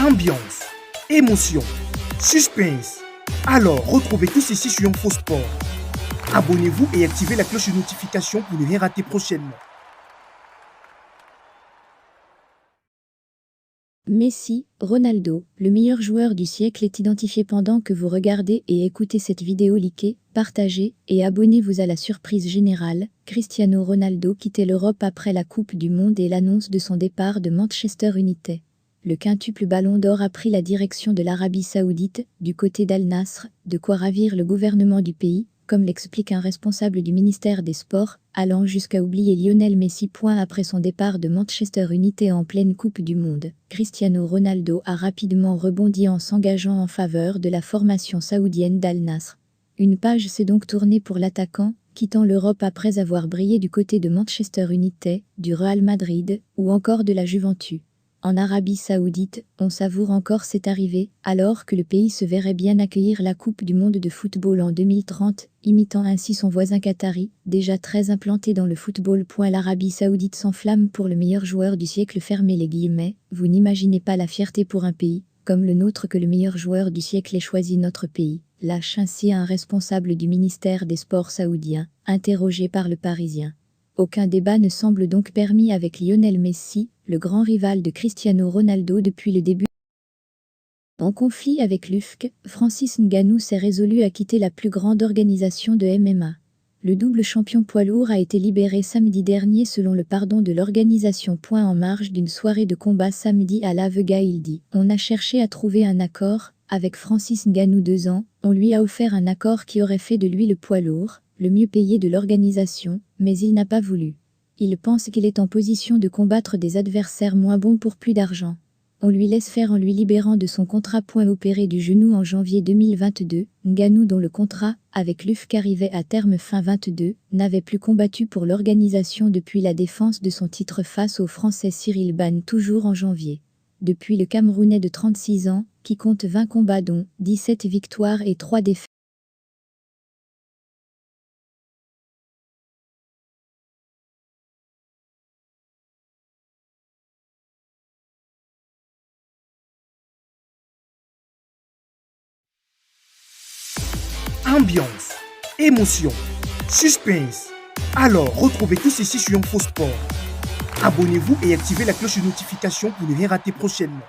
Ambiance, émotion, suspense. Alors, retrouvez tout ceci sur InfoSport. Abonnez-vous et activez la cloche de notification pour ne rien rater prochainement. Messi, Ronaldo, le meilleur joueur du siècle est identifié. Pendant que vous regardez et écoutez cette vidéo, likez, partagez et abonnez-vous. À la surprise générale, Cristiano Ronaldo quittait l'Europe après la Coupe du Monde et l'annonce de son départ de Manchester United. Le quintuple ballon d'or a pris la direction de l'Arabie Saoudite, du côté d'Al Nasr, de quoi ravir le gouvernement du pays, comme l'explique un responsable du ministère des Sports, allant jusqu'à oublier Lionel Messi. Après son départ de Manchester United en pleine Coupe du Monde, Cristiano Ronaldo a rapidement rebondi en s'engageant en faveur de la formation saoudienne d'Al Nasr. Une page s'est donc tournée pour l'attaquant, quittant l'Europe après avoir brillé du côté de Manchester United, du Real Madrid ou encore de la Juventus. En Arabie Saoudite, on savoure encore cette arrivée, alors que le pays se verrait bien accueillir la Coupe du Monde de football en 2030, imitant ainsi son voisin qatari, déjà très implanté dans le football. L'Arabie Saoudite s'enflamme pour le meilleur joueur du siècle. Fermez les guillemets, vous n'imaginez pas la fierté pour un pays, comme le nôtre, que le meilleur joueur du siècle ait choisi notre pays, lâche ainsi un responsable du ministère des Sports saoudien, interrogé par Le Parisien. Aucun débat ne semble donc permis avec Lionel Messi, le grand rival de Cristiano Ronaldo depuis le début. En conflit avec l'UFC, Francis Ngannou s'est résolu à quitter la plus grande organisation de MMA. Le double champion poids lourd a été libéré samedi dernier selon le pardon de l'organisation. En marge d'une soirée de combat samedi à La Vega, il dit « On a cherché à trouver un accord, avec Francis Ngannou 2 ans, on lui a offert un accord qui aurait fait de lui le poids lourd, le mieux payé de l'organisation, mais il n'a pas voulu. Il pense qu'il est en position de combattre des adversaires moins bons pour plus d'argent. On lui laisse faire en lui libérant de son contrat. Opéré du genou en janvier 2022, Ngannou, dont le contrat avec l'UFC arrivait à terme fin 2022, n'avait plus combattu pour l'organisation depuis la défense de son titre face au Français Cyril Bane toujours en janvier. Depuis, le Camerounais de 36 ans, qui compte 20 combats dont 17 victoires et 3 défaites. Ambiance, émotion, suspense. Alors, retrouvez tout ceci sur InfoSport. Abonnez-vous et activez la cloche de notification pour ne rien rater prochainement.